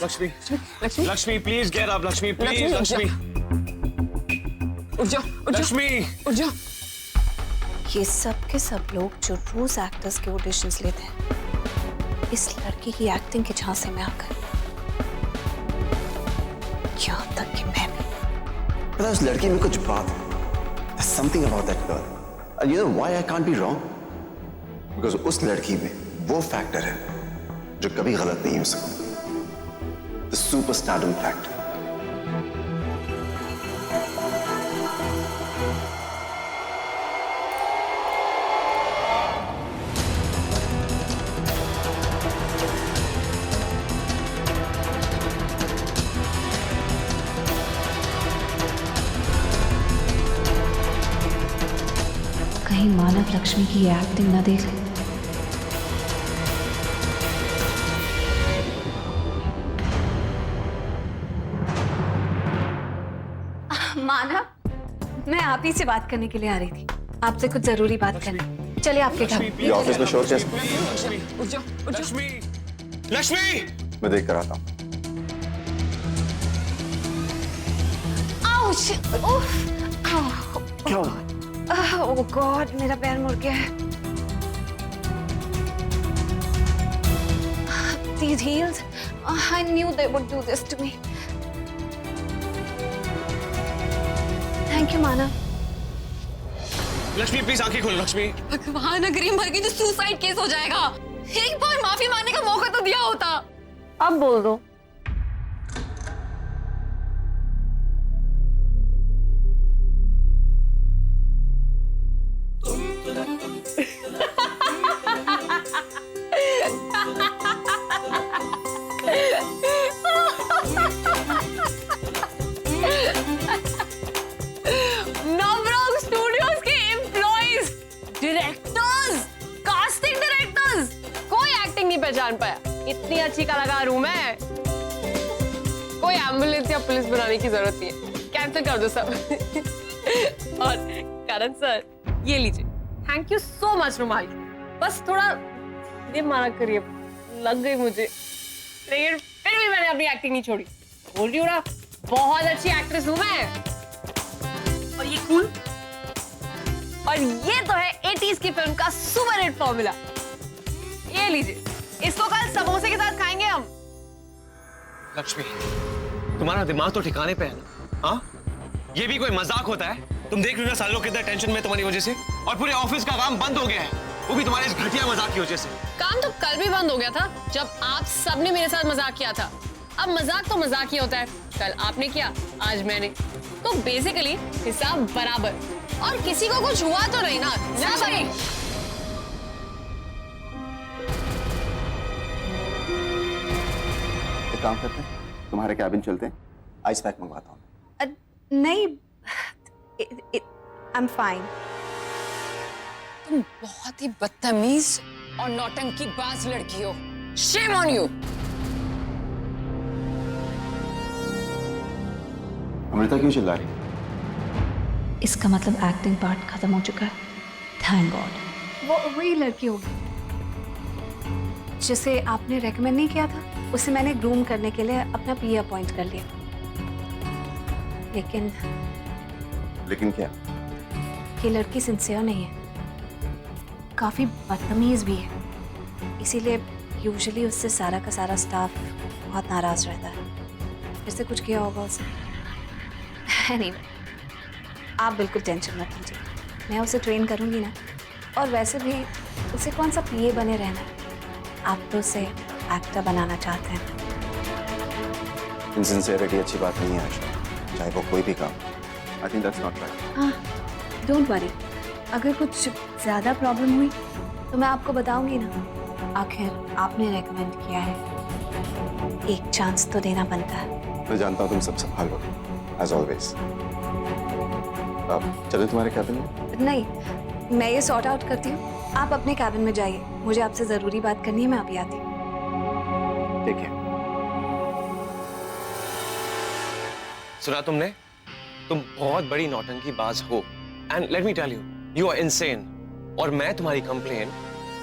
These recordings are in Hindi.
Lakshmi Lakshmi Lakshmi please get up Lakshmi please Lakshmi उठ जाओ लक्ष्मी उठ जाओ। ये सब के सब लोग जो रोज एक्टर्स के ऑडिशंस लेते हैं, इस लड़की की एक्टिंग के झांसे में आकर यहाँ तक कि मैं भी। पता है उस लड़की में कुछ बात है। There's something about that girl. And you know why I can't be wrong? Because उस लड़की में वो फैक्टर है जो कभी गलत नहीं हो सकता। The superstardom factor. कहीं मानव लक्ष्मी की ये एक्टिंग ना देख ले। मानव, मैं आप ही से बात करने के लिए आ रही थी। आपसे कुछ जरूरी बात करनी। चलिए आपके घर। ये ऑफिस में शोर कैसे? उठ जाओ उठ जाओ। लक्ष्मी लक्ष्मी मैं देख कर आता हूँ। आउच! उफ! आउ! क्या हुआ? ओह गॉड, मेरा पैर मुड़ गया है। These heels, I knew they would do this to me. Thank you, Manav. Lakshmi please आंखें खोलो लक्ष्मी। भगवान, अगर ये मर गई तो सुसाइड केस हो जाएगा। एक बार माफी मांगने का मौका तो दिया होता। अब बोल दो। नवरंग स्टूडियोज के एम्प्लॉइज, डायरेक्टर्स, कास्टिंग डायरेक्टर्स, कोई एक्टिंग नहीं पहचान पाया। इतनी अच्छी कलाकार हूं मैं। कोई एम्बुलेंस या पुलिस बनाने की जरूरत नहीं है। कैंसिल कर दो सब। और करण सर, ये लीजिए। थैंक यू सो मच रुमाल। बस थोड़ा ये मारा करिए, लग गई मुझे, लेकिन फिर भी मैंने अपनी एक्टिंग नहीं छोड़ी। बोल रही हूँ ना, बहुत अच्छी एक्ट्रेस हूं मैं। और ये कूल, और ये तो है 80s की फिल्म का सुपर हिट फॉर्मूला। ये लीजिए, इसको कल समोसे के साथ खाएंगे हम। लक्ष्मी तुम्हारा दिमाग तो ठिकाने पे है ना? हाँ, ये भी कोई मजाक होता है? तुम देख रहे हो ना सालों कितना टेंशन में तुम्हारी वजह से, और पूरे ऑफिस का काम बंद हो गया है, वो भी तुम्हारे इस घटिया मजाक की वजह से। काम तो कल भी बंद हो गया था जब आप सबने मेरे साथ मजाक किया था। अब मजाक तो मजाक ही होता है। कल आपने किया, आज मैंने, तो बेसिकली हिसाब बराबर। और किसी को कुछ हुआ तो नहीं ना? नहीं। एक काम करते हैं, तुम्हारे कैबिन चलते हैं, आइस पैक मंगवाता हूँ। नहीं, I'm fine. तुम बहुत ही बदतमीज और नौटंकीबाज लड़की हो। Shame on you. अमृता क्यों चिल्ला रही? इसका मतलब एक्टिंग पार्ट खत्म हो चुका है। Thank God. वो वही लड़की होगी जिसे आपने रेकमेंड नहीं किया था। उसे मैंने ग्रूम करने के लिए अपना पी अपॉइंट कर लिया। लेकिन क्या? ये लड़की सिंसियर नहीं है, काफी बदतमीज भी है। इसीलिए यूजुअली उससे सारा का सारा स्टाफ बहुत नाराज रहता है। फिर से कुछ किया होगा उसने। Anyway, आप बिल्कुल टेंशन मत लीजिए, मैं उसे ट्रेन करूंगी ना। और वैसे भी उसे कौन सा पीए बने रहना है, आप तो उसे एक्टर बनाना चाहते हैं। इनसिंसियरिटी अच्छी बात नहीं है आशा, चाहे वो कोई भी काम। I think that's not right. हाँ, डोंट वरी, अगर कुछ ज़्यादा प्रॉब्लम हुई तो मैं आपको बताऊंगी ना। आखिर आपने रेकमेंड किया है, एक चांस तो देना बनता है। मैं जानता हूँ तुम सब संभाल लो, as always. अब चले तुम्हारे कैबिन में? नहीं, मैं ये सॉर्ट आउट करती हूँ, आप अपने कैबिन में जाइए। मुझे आपसे ज़रूरी बात करनी है, मैं अभी आती हूँ। ठीक है। सुना तुमने? तुम बहुत बड़ी नौटंकी बाज हो। And let me tell you, you are insane. और मैं तुम्हारी कंप्लेन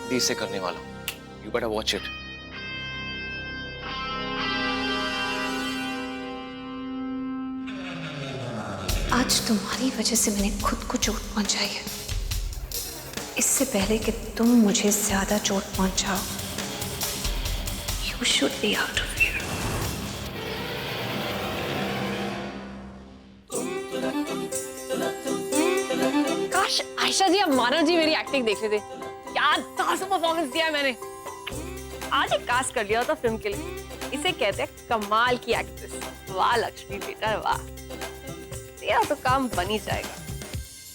दी से करने वाला हूँ। You better watch it. आज तुम्हारी वजह से मैंने खुद को चोट पहुंचाई है। इससे पहले कि तुम मुझे ज्यादा चोट पहुंचाओ, you should be out of here. काश आयशा जी, अब मानव जी मेरी एक्टिंग देख लेते। क्या ताज़ा परफॉर्मेंस दिया है मैंने। आज ही कास्ट कर लिया था फिल्म के लिए। इसे कहते हैं कमाल की एक्ट्रेस। वाह लक्ष्मी बेटा वाह, तेरा तो काम बन ही जाएगा।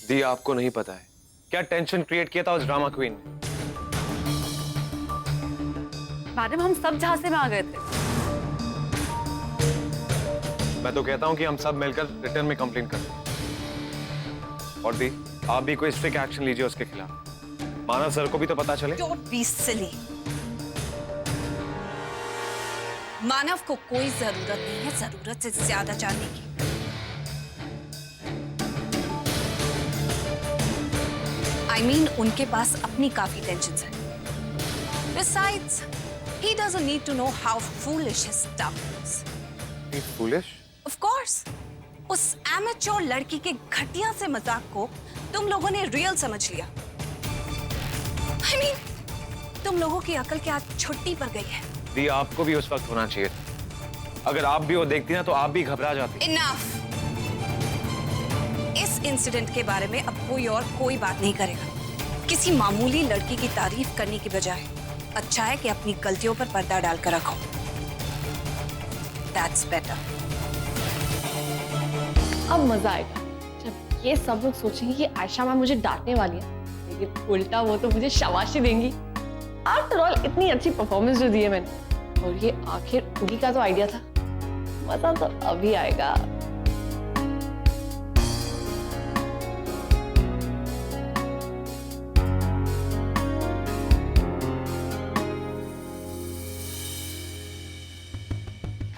दी, आपको नहीं पता है क्या टेंशन क्रिएट किया था उस ड्रामा क्वीन ने। मैडम, हम सब झांसे में आ गए थे। मैं तो कहता हूं कि हम सब मिलकर रिटर्न में कंप्लेन कर दें। और दी, आप भी कोई स्ट्रिक्ट एक्शन लीजिए उसके खिलाफ। मानव सर को भी तो पता चले। Don't be silly. मानव को कोई जरूरत नहीं है जरूरत से ज्यादा जानने की। I mean, उनके पास अपनी काफी टेंशन्स हैं। Besides, he doesn't need to know how foolish his stuff is. Foolish? Of course. उस amateur लड़की के घटिया से मजाक को तुम लोगों ने रियल समझ लिया। I mean, तुम लोगों की अकल के आज छुट्टी पर गई है। दी, आपको भी उस वक्त होना चाहिए था। अगर आप भी वो देखती ना तो आप भी घबरा जाती। Enough. इस इंसिडेंट के बारे में अब कोई बात नहीं करेगा। किसी मामूली लड़की की तारीफ करने की बजाय अच्छा है कि अपनी गलतियों पर पर्दा डालकर रखो। That's better. अब मजा आएगा जब ये सब लोग सोचेंगे कि आयशा मैम मुझे डांटने वाली है, लेकिन उल्टा वो तो मुझे शाबाशी देंगी। आफ्टर ऑल इतनी अच्छी परफॉर्मेंस जो दी है मैंने, और ये आखिर उन्हीं का तो आइडिया था। मजा तो अभी आएगा।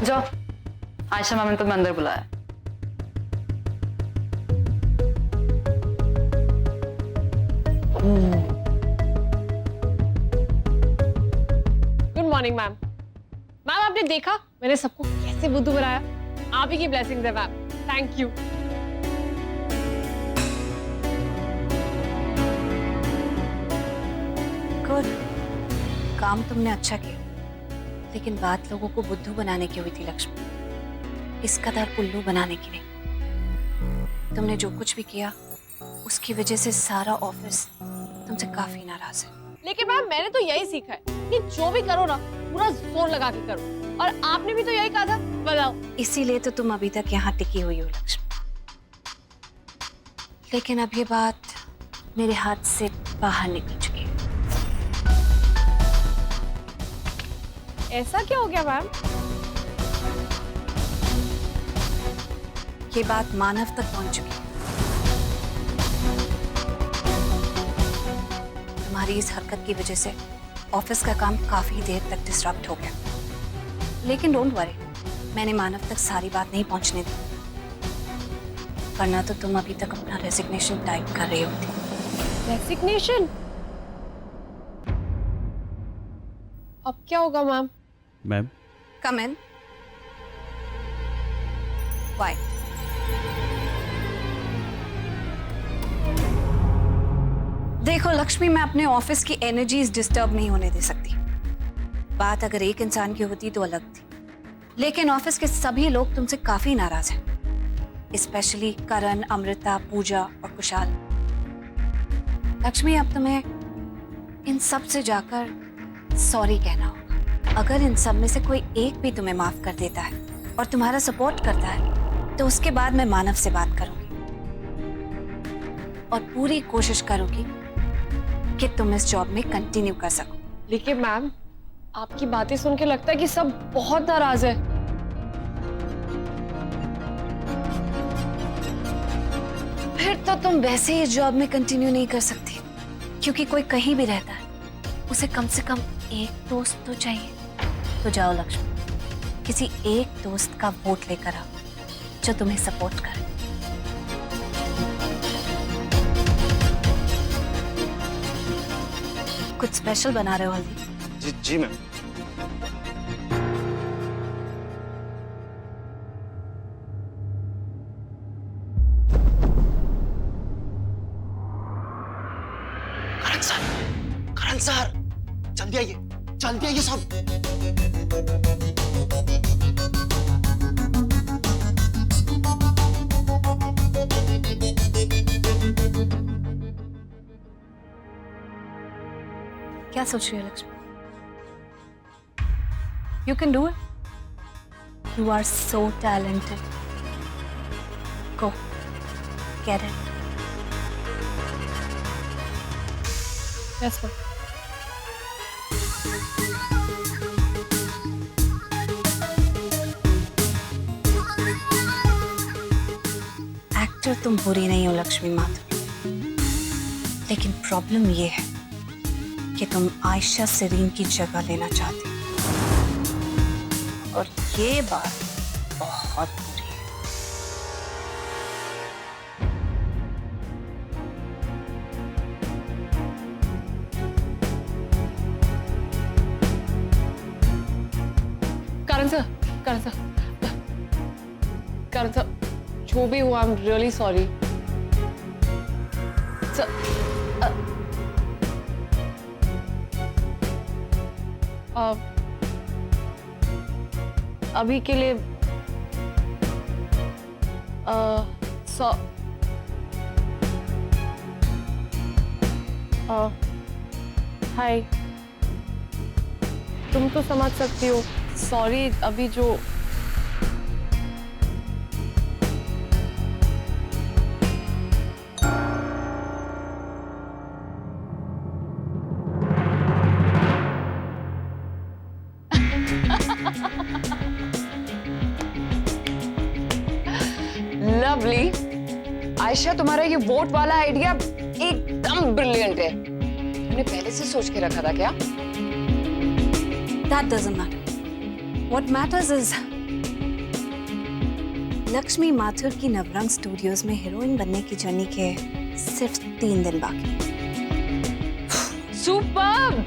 जाओ, आयशा मैम ने तुम्हें अंदर बुलाया। Good morning ma'am. मैम, आपने देखा मैंने सबको कैसे बुद्धू बनाया। आप ही की ब्लेसिंग्स है मैम। Thank you. गुड, काम तुमने अच्छा किया, लेकिन बात लोगों को बुद्धू बनाने की हुई थी लक्ष्मी, इस कदर उल्लू बनाने की नहीं। तुमने जो कुछ भी किया उसकी वजह से सारा ऑफिस तुमसे काफी नाराज है। लेकिन मैम, मैंने तो यही सीखा है कि जो भी करो ना पूरा जोर लगा के करो, और आपने भी तो यही कहा था। बताओ। इसीलिए तो तुम अभी तक यहाँ टिकी हुई हो लक्ष्मी। लेकिन अब ये बात मेरे हाथ से बाहर निकल चुकी है। ऐसा क्या हो गया मैम? ये बात मानव तक पहुंच चुकी है। तुम्हारी इस हरकत की वजह से ऑफिस का काम काफी देर तक डिस्टर्ब हो गया। लेकिन डोंट वरी, मैंने मानव तक सारी बात नहीं पहुंचने दी, वरना तो तुम अभी तक अपना रेजिग्नेशन टाइप कर रही होती। रेजिग्नेशन? अब क्या होगा ma'am? Ma'am, come in. Why? देखो लक्ष्मी, मैं अपने ऑफिस की एनर्जीज डिस्टर्ब नहीं होने दे सकती। बात अगर एक इंसान की होती तो अलग थी, लेकिन ऑफिस के सभी लोग तुमसे काफी नाराज हैं, स्पेशली करण, अमृता, पूजा और कुशाल। लक्ष्मी, अब तुम्हें इन सब से जाकर सॉरी कहना होगा। अगर इन सब में से कोई एक भी तुम्हें माफ कर देता है और तुम्हारा सपोर्ट करता है, तो उसके बाद मैं मानव से बात करूंगी और पूरी कोशिश करूंगी कि तुम इस जॉब में कंटिन्यू कर सको। लेकिन मैम, आपकी बातें सुन के लगता है कि सब बहुत नाराज है। फिर तो तुम वैसे ही जॉब में कंटिन्यू नहीं कर सकती, क्योंकि कोई कहीं भी रहता है उसे कम से कम एक दोस्त तो चाहिए। तो जाओ लक्ष्मी, किसी एक दोस्त का वोट लेकर आओ जो तुम्हें सपोर्ट करे। कुछ स्पेशल बना रहे हो हल्दी? जी जी मैम। जानती है ये सब। क्या सोच रही हो Lakshmi? You can do it. You are so talented. Go get it. Yes, ma'am. Actor तुम बुरी नहीं हो लक्ष्मी माथुर, लेकिन प्रॉब्लम ये है कि तुम आयशा सरीन की जगह लेना चाहती हो, और ये बात बहुत बुरी है. Karan sir, जो भी हुआ, I'm really sorry. Sir, अभी के लिए हाय, तुम तो समझ सकती हो. सॉरी, अभी जो लवली. आयशा, तुम्हारा ये वोट वाला आइडिया एकदम ब्रिलियंट है. तुमने पहले से सोच के रखा था क्या? That doesn't matter. What matters is Lakshmi Mathur की नवरंग स्टूडियोज में हीरोइन बनने की जर्नी के सिर्फ 3 दिन बाकी. सुपर्ब!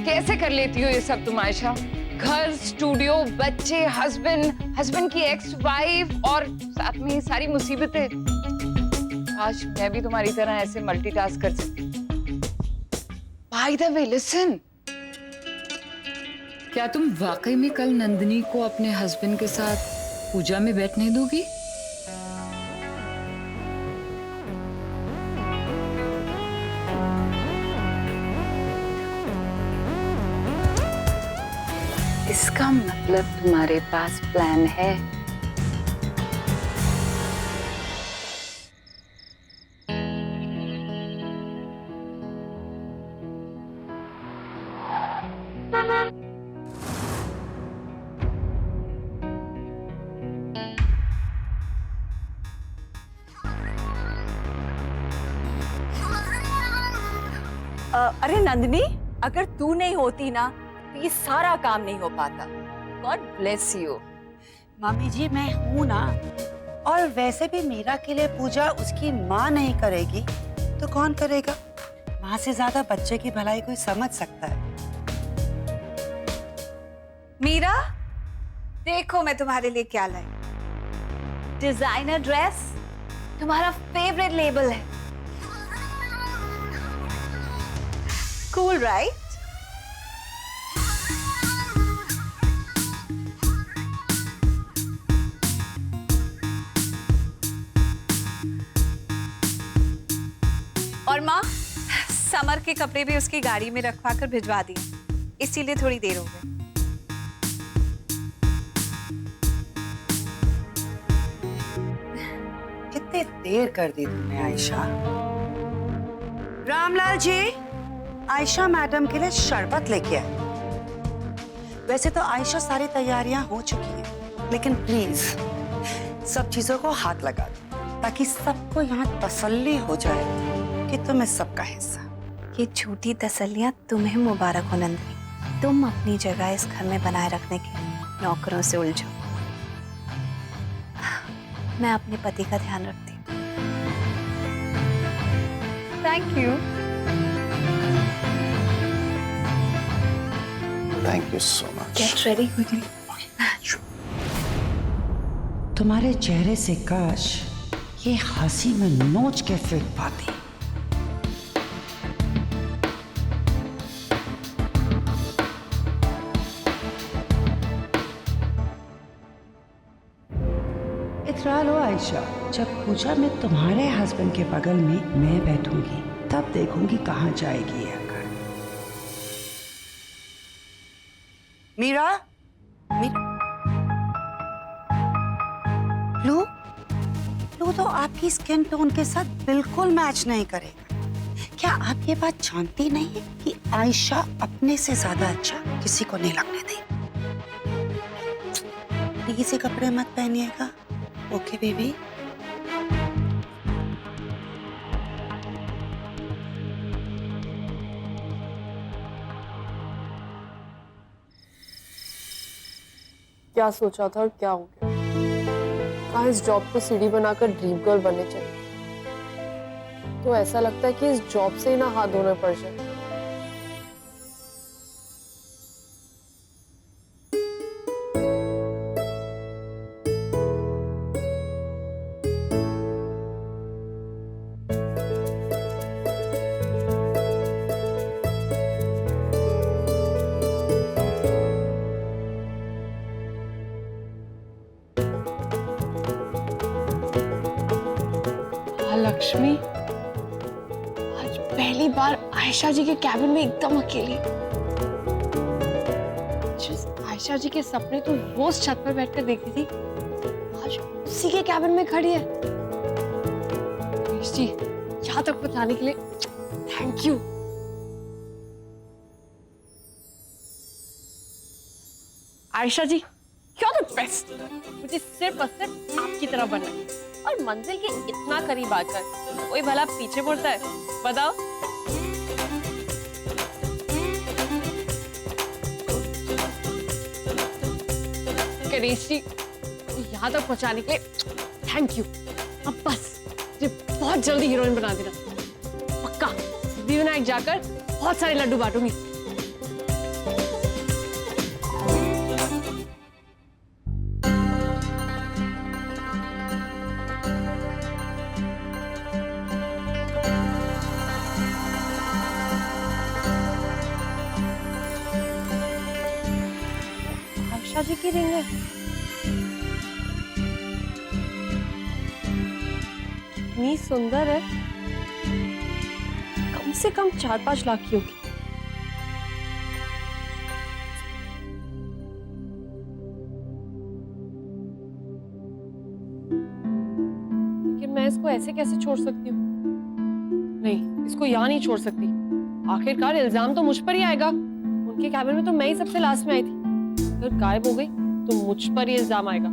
कैसे कर लेती हो ये सब तुम आयशा? घर, स्टूडियो, बच्चे, हस्बैंड की एक्स वाइफ और साथ में ये सारी मुसीबतें. काश मैं भी तुम्हारी तरह ऐसे मल्टीटास्क कर सकती. By the way, listen. क्या तुम वाकई में कल नंदिनी को अपने हस्बैंड के साथ पूजा में बैठने दोगी? इसका मतलब तुम्हारे पास प्लान है. अरे नंदिनी, अगर तू नहीं होती ना तो ये सारा काम नहीं हो पाता. God bless you. मम्मी जी, मैं हूं ना. और वैसे भी मीरा के लिए पूजा उसकी माँ नहीं करेगी तो कौन करेगा? माँ से ज्यादा बच्चे की भलाई कोई समझ सकता है. मीरा, देखो मैं तुम्हारे लिए क्या लाई. डिजाइनर ड्रेस, तुम्हारा फेवरेट लेबल है. Cool right? और माँ, समर के कपड़े भी उसकी गाड़ी में रखवा कर भिजवा दिए, इसीलिए थोड़ी देर हो गई. कितनी देर कर दी तुमने आयशा. रामलाल जी, आयशा मैडम के लिए शरबत लेके आए. वैसे तो आयशा सारी तैयारियां हो चुकी हैं, लेकिन प्लीज सब चीजों को हाथ लगा दो ताकि सबको यहाँ तसल्ली हो जाए कि तुम्हें सबका हिस्सा. ये झूठी तसल्लियां तुम्हें मुबारक हो नंदिनी. तुम अपनी जगह इस घर में बनाए रखने के नौकरों से उलझो. मैं अपने पति का ध्यान रखती हूँ. Thank you. Thank you so much. Get ready quickly. तुम्हारे चेहरे से काश ये हंसी में नोच के फेंक पाती. इतरा लो आयशा, जब पूजा में तुम्हारे हस्बैंड के बगल में मैं बैठूंगी तब देखूंगी कहाँ जाएगी ये अकड़। मीरा, ब्लू तो आपकी स्किन टोन के साथ बिल्कुल मैच नहीं करेगा। क्या आप ये बात जानती नहीं है कि आयशा अपने से ज्यादा अच्छा किसी को नहीं लगने देगी? प्लीज ये कपड़े मत पहनिएगा, ओके बेबी? क्या सोचा था और क्या हो गया? कहा इस जॉब को सीढ़ी बनाकर ड्रीम गर्ल बनने चाहिए, तो ऐसा लगता है कि इस जॉब से ही ना हाथ धोने पड़ जाए। लक्ष्मी, आज पहली बार आयशा जी के कैबिन में एकदम अकेली। आयशा जी के सपने तो रोज छत पर बैठकर देखती थी, आज उसी के कैबिन में खड़ी है। जी, यहाँ तक पहुंचाने के लिए thank you. Aisha ji, you're the best। मुझे सिर्फ और सिर्फ आपकी तरह बनना है और मंजिल के इतना करीब आकर कोई भला पीछे मुड़ता है? बताओ। गणेश जी, यहाँ तक पहुँचाने के लिए थैंक यू। अब बस मुझे बहुत जल्दी हीरोइन बना देना, पक्का। सिद्धिविनायक जाकर बहुत सारे लड्डू बांटूंगी। आयशा जी की रिंग है। कितनी सुंदर है, कम से कम 4-5 लाख की होगी। लेकिन मैं इसको ऐसे कैसे छोड़ सकती हूँ? नहीं, इसको यहाँ नहीं छोड़ सकती। आखिरकार इल्जाम तो मुझ पर ही आएगा। उनके कैबिन में तो मैं ही सबसे लास्ट में आई थी। अगर गायब हो गई तो मुझ पर ही इल्जाम आएगा।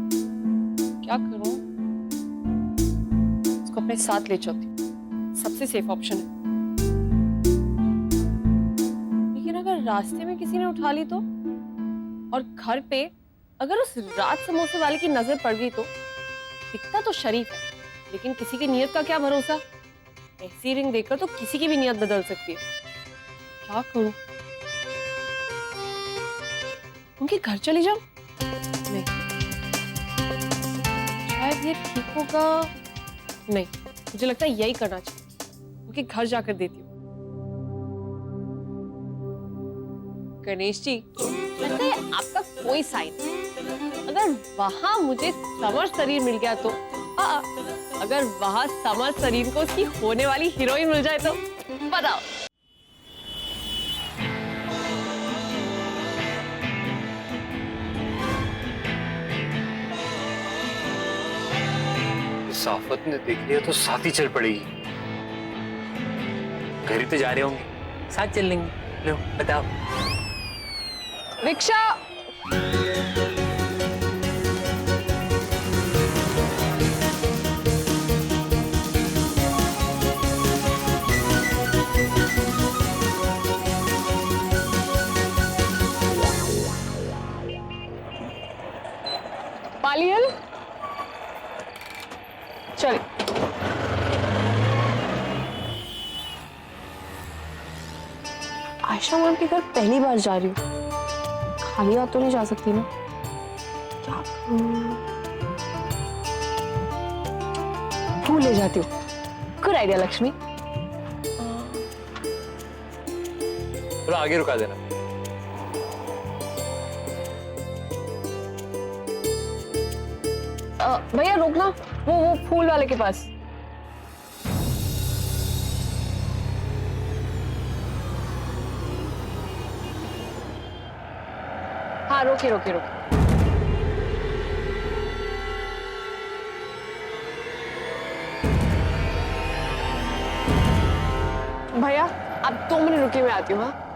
क्या करूं? इसको अपने साथ ले चलती हूँ, सबसे सेफ ऑप्शन है। लेकिन अगर रास्ते में किसी ने उठा ली तो, और घर पे अगर उस रात समोसे वाले की नजर पड़ गई तो? दिखता तो शरीफ है, लेकिन किसी की नीयत का क्या भरोसा? ऐसी रिंग देखकर तो किसी की भी नीयत बदल सकती है। क्या करूं? उनके घर चली जाऊं? नहीं, शायद ये ठीक होगा। नहीं, मुझे लगता है यही करना चाहिए। उनके घर जाकर देती हूँ। गणेश जी, लगता है आपका कोई साइन। अगर वहां मुझे समर शरीर मिल गया तो, अगर वहां समर शरीर को उसकी होने वाली हीरोइन मिल जाए तो बताओ। साफत ने देख लिया तो साथ ही चल पड़ेगी। घर ही तो जा रहे होंगे, साथ चल लेंगे। लो बताओ। रिक्शा। पालियल, चलिए। आयशा मैम के घर पहली बार जा रही हूँ, खाली हाथ तो नहीं जा सकती ना। क्या फूल ले जाती हूँ। Good idea Lakshmi. थोड़ा आगे रुका देना। भैया रुकना, वो फूल वाले के पास। हाँ रोके रोके रोके। भैया आप 2 मिनट रुकिए, मैं आती हूँ। हाँ